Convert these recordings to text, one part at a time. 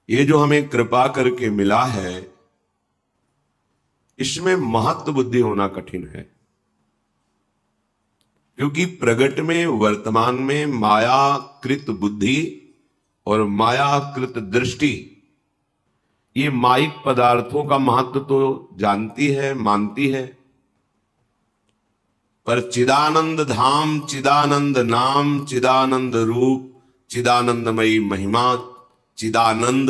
ये जो हमें कृपा करके मिला है, इसमें महत्व बुद्धि होना कठिन है, क्योंकि प्रगट में वर्तमान में मायाकृत बुद्धि और मायाकृत दृष्टि, ये माइक पदार्थों का महत्व तो जानती है, मानती है, पर चिदानंद धाम, चिदानंद नाम, चिदानंद रूप, चिदानंदमयी महिमा, चिदानंद,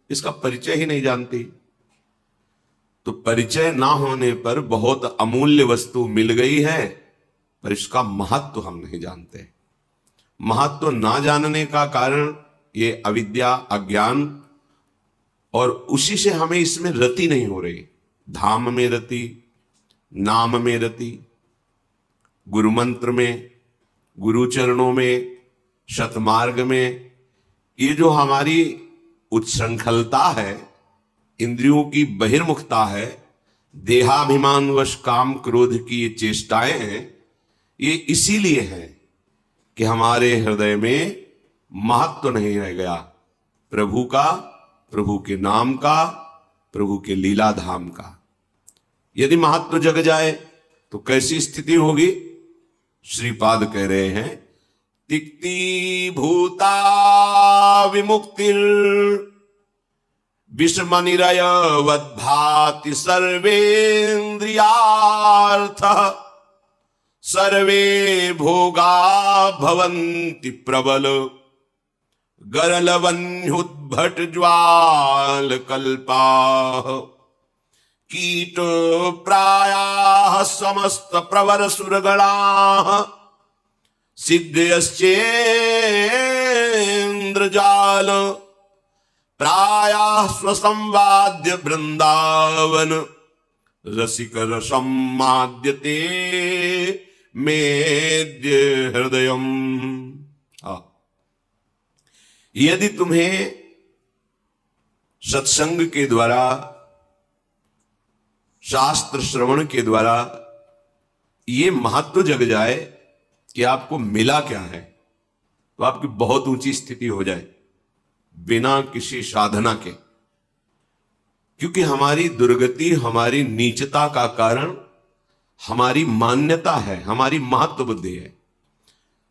इसका परिचय ही नहीं जानती। तो परिचय ना होने पर बहुत अमूल्य वस्तु मिल गई है, पर इसका महत्व हम नहीं जानते। महत्व ना जानने का कारण ये अविद्या, अज्ञान, और उसी से हमें इसमें रति नहीं हो रही। धाम में रति, नाम में रति, गुरु मंत्र में, गुरु चरणों में, सतमार्ग में, ये जो हमारी उच्छृंखलता है, इंद्रियों की बहिर्मुखता है, देहाभिमानवश काम क्रोध की ये चेष्टाएं हैं, ये इसीलिए है कि हमारे हृदय में महत्व नहीं रह गया प्रभु का, प्रभु के नाम का, प्रभु के लीला धाम का। यदि महत्व जग जाए तो कैसी स्थिति होगी? श्रीपाद कह रहे हैं, तिक्ति भूता विमुक्तिर विषमनिरयवद्भाति सर्वेन्द्रियार्थ, सर्वे भोगा भवन्ति प्रबल गरलवन्युद्भट ज्वाल कल्पा, कीट प्रायाः समस्त प्रवर सुरगणाः सिद्धयश्चेन्द्रजाल, प्रायाः स्वसंवाद्य वृंदावन रसिक रसम माद्यते मेद्य हृदयम। यदि तुम्हें सत्संग के द्वारा, शास्त्र श्रवण के द्वारा ये महत्व जग जाए कि आपको मिला क्या है, तो आपकी बहुत ऊंची स्थिति हो जाए बिना किसी साधना के। क्योंकि हमारी दुर्गति, हमारी नीचता का कारण हमारी मान्यता है, हमारी महत्व बुद्धि है।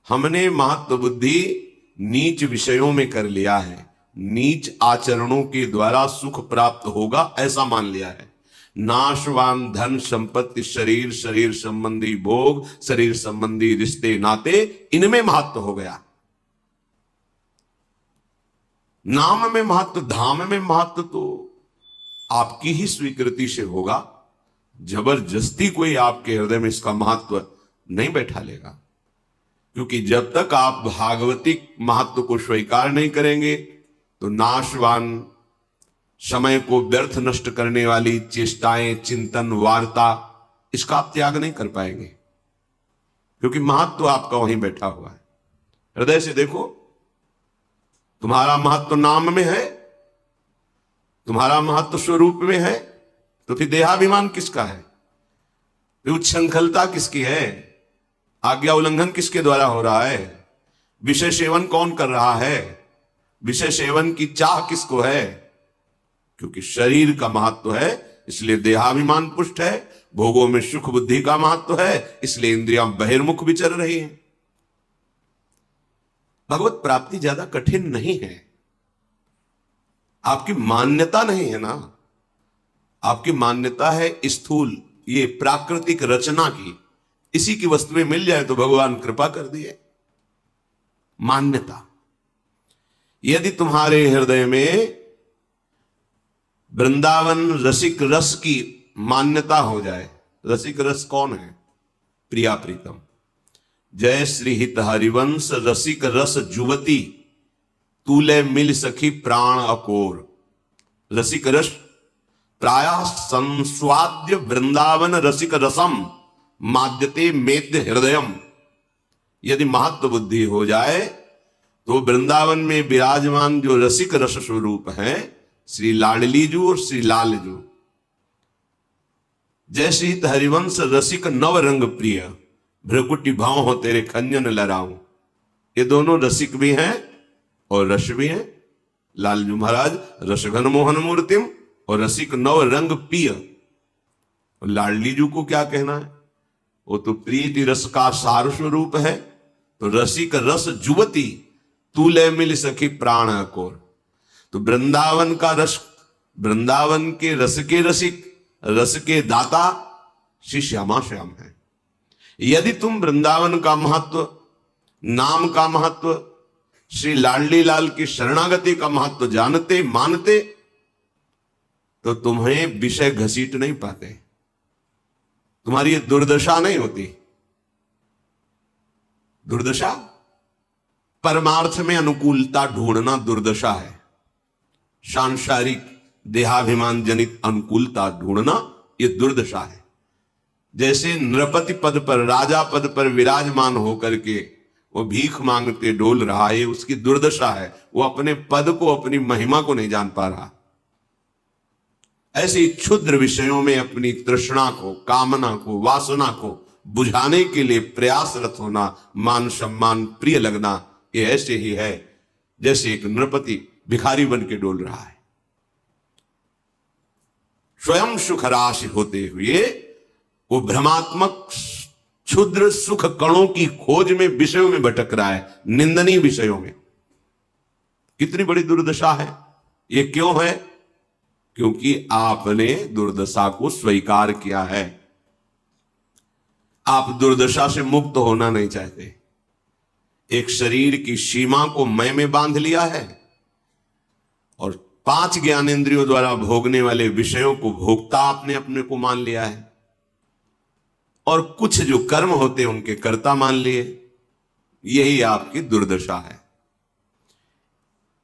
हमने महत्व बुद्धि नीच विषयों में कर लिया है, नीच आचरणों के द्वारा सुख प्राप्त होगा ऐसा मान लिया है। नाशवान धन संपत्ति, शरीर, शरीर संबंधी भोग, शरीर संबंधी रिश्ते नाते, इनमें महत्व हो गया। नाम में महत्व, धाम में महत्व तो आपकी ही स्वीकृति से होगा। जबरदस्ती कोई आपके हृदय में इसका महत्व नहीं बैठा लेगा, क्योंकि जब तक आप भागवतिक महत्व को स्वीकार नहीं करेंगे तो नाशवान, समय को व्यर्थ नष्ट करने वाली चेष्टाएं, चिंतन, वार्ता, इसका आप त्याग नहीं कर पाएंगे, क्योंकि महत्व आपका वहीं बैठा हुआ है। हृदय से देखो, तुम्हारा महत्व नाम में है, तुम्हारा महत्व स्वरूप में है, तो फिर देहाभिमान किसका है? फिर उच्छृंखलता किसकी है? आज्ञा उल्लंघन किसके द्वारा हो रहा है? विषय सेवन कौन कर रहा है? विषय सेवन की चाह किसको है? क्योंकि शरीर का महत्व है, इसलिए देहाभिमान पुष्ट है। भोगों में सुख बुद्धि का महत्व है, इसलिए इंद्रियां बहिर्मुख विचर रही हैं। भगवत प्राप्ति ज्यादा कठिन नहीं है, आपकी मान्यता नहीं है ना। आपकी मान्यता है स्थूल, ये प्राकृतिक रचना की, इसी की वस्तुएं मिल जाए तो भगवान कृपा कर दिए। मान्यता, यदि तुम्हारे हृदय में वृंदावन रसिक रस की मान्यता हो जाए, रसिक रस कौन है? प्रिया प्रीतम। जय श्री हित हरिवंश रसिक रस जुवती, तूले मिल सखी प्राण अकोर। रसिक रस प्रायः संस्वाद्य वृंदावन रसिक रसम माद्यते मेद्य हृदयम। यदि महत्व बुद्धि हो जाए तो वृंदावन में विराजमान जो रसिक रस स्वरूप है, श्री लाडलीजू और श्री लालजू, जय श्री हरिवंश रसिक नव रंग प्रिय, भ्रकुटी भाव हो तेरे खंजन लड़ाऊं। ये दोनों रसिक भी हैं और रस भी हैं। लालजू महाराज रसघन मोहन मूर्तिम और रसिक नव रंग पिय। और लाडली जू को क्या कहना है, वो तो प्रीति रस का सार स्वरूप है। तो रसिक रस जुवती तू ले मिल सखी प्राण अकोर। तो वृंदावन का रस, वृंदावन के रस के रसिक, रस के दाता श्री श्यामा श्याम है। यदि तुम वृंदावन का महत्व, नाम का महत्व, श्री लाडली लाल की शरणागति का महत्व जानते मानते तो तुम्हें विषय घसीट नहीं पाते, तुम्हारी ये दुर्दशा नहीं होती। दुर्दशा परमार्थ में अनुकूलता ढूंढना दुर्दशा है, सांसारिक देहाभिमान जनित अनुकूलता ढूंढना ये दुर्दशा है। जैसे नृपति पद पर, राजा पद पर विराजमान होकर के वो भीख मांगते डोल रहा है, उसकी दुर्दशा है। वो अपने पद को, अपनी महिमा को नहीं जान पा रहा। ऐसे क्षुद्र विषयों में अपनी तृष्णा को, कामना को, वासना को बुझाने के लिए प्रयासरत होना, मान सम्मान प्रिय लगना, ये ऐसे ही है जैसे एक नृपति भिखारी बन के डोल रहा है। स्वयं सुख राशि होते हुए वो भ्रमात्मक क्षुद्र सुख कणों की खोज में, विषयों में भटक रहा है, निंदनीय विषयों में। कितनी बड़ी दुर्दशा है। ये क्यों है? क्योंकि आपने दुर्दशा को स्वीकार किया है। आप दुर्दशा से मुक्त होना नहीं चाहते। एक शरीर की सीमा को मैं में बांध लिया है और 5 ज्ञानेंद्रियों द्वारा भोगने वाले विषयों को भोक्ता आपने अपने को मान लिया है, और कुछ जो कर्म होते हैं उनके कर्ता मान लिए। यही आपकी दुर्दशा है।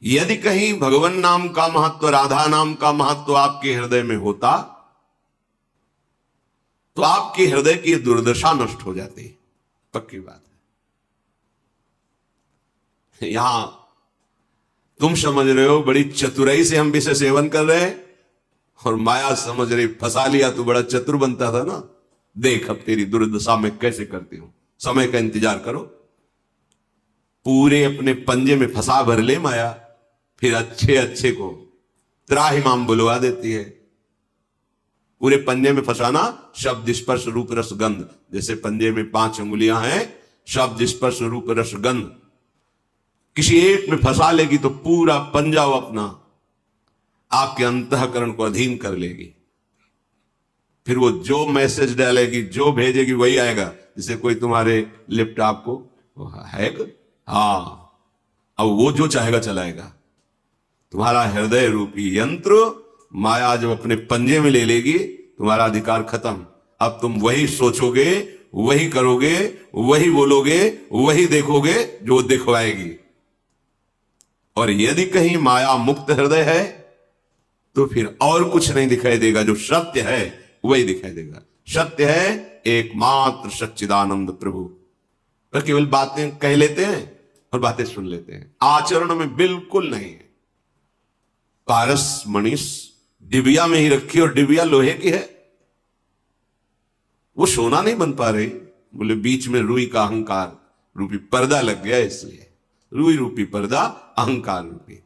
यदि कहीं भगवान नाम का महत्व, राधा नाम का महत्व आपके हृदय में होता तो आपके हृदय की दुर्दशा नष्ट हो जाती। पक्की बात है। यहां तुम समझ रहे हो बड़ी चतुराई से हम विषय सेवन कर रहे हैं, और माया समझ रही फंसा लिया तो बड़ा चतुर बनता था ना। देख अब तेरी दुर्दशा में कैसे करती हूं, समय का इंतजार करो। पूरे अपने पंजे में फंसा भर ले माया, फिर अच्छे अच्छे को त्राहिमाम बुलवा देती है। पूरे पंजे में फंसाना, शब्द स्पर्श रूप रस गंध। जैसे पंजे में 5 अंगुलियां हैं, शब्द स्पर्श रूप रस गंध। किसी एक में फंसा लेगी तो पूरा पंजा वो अपना आपके अंतःकरण को अधीन कर लेगी। फिर वो जो मैसेज डालेगी, जो भेजेगी वही आएगा। जैसे कोई तुम्हारे लैपटॉप को हैक, हाँ, अब वो जो चाहेगा चलाएगा। तुम्हारा हृदय रूपी यंत्र माया जब अपने पंजे में ले लेगी, तुम्हारा अधिकार खत्म। अब तुम वही सोचोगे, वही करोगे, वही बोलोगे, वही देखोगे जो दिखवाएगी। और यदि कहीं माया मुक्त हृदय है तो फिर और कुछ नहीं दिखाई देगा, जो सत्य है वही दिखाई देगा। सत्य है एकमात्र सच्चिदानंद प्रभु। पर केवल बातें कह लेते हैं और बातें सुन लेते हैं, आचरण में बिल्कुल नहीं है। पारस मणिस डिबिया में ही रखी और डिबिया लोहे की है, वो सोना नहीं बन पा रही। बोले बीच में रुई का अहंकार रूपी पर्दा लग गया, इसलिए रुई रूपी पर्दा अहंकार रूपी।